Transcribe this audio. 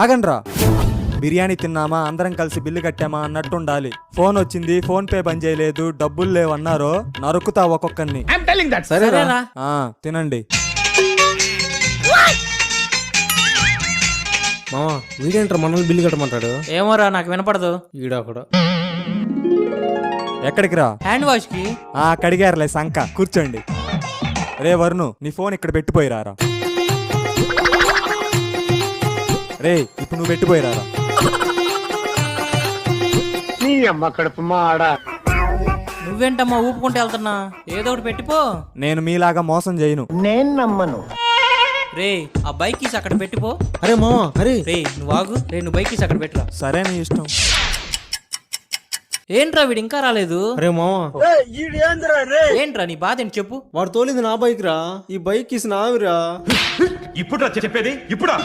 ఆగండ్రా. బిర్యానీ తిన్నామా, అందరం కలిసి బిల్లు కట్టామా అన్నట్టుండాలి. ఫోన్ వచ్చింది, ఫోన్ పే బంద్ చేయలేదు, డబ్బులు లేవన్నారో నరుకుతా ఒక్కొక్కరిని. సరేరా. తినండి. మామ వీడేంట్రా మనల్ని బిల్లు కట్టమంటాడు? ఏమోరా నాకు వినపడదు. ఈడొకడు. ఎక్కడికి రా? హ్యాండ్ వాష్ కి. కడిగారులే సంక, కూర్చోండి. రే వరుణు, నీ ఫోన్ ఇక్కడ పెట్టిపోయిరారా. రే ఇప్పుడు నువ్వు పెట్టిపోయిరారా. నువ్వేంటమ్మా ఊపుకుంటూ వెళ్తున్నా? ఏదో ఒకటి పెట్టిపో. నేను మీలాగా మోసం చేయను. నేను నమ్మను. రే ఆ బైక్ తీసి అక్కడ పెట్టిపో. అరే మామ, అరే రే నువ్వు ఆగు. రే నువ్వు బైక్ తీసి అక్కడ పెట్టురా. సరే నీ ఇష్టం. ఏంట్రా వీడు ఇంకా రాలేదు? అరే మామ, ఏంట్రా నీ బాధ ఏంటి చెప్పు. వాడు తోలింది నా బైక్ రా. ఈ బైక్ ఇసి నావిరా. ఇప్పుడు చెప్పేది ఇప్పుడా?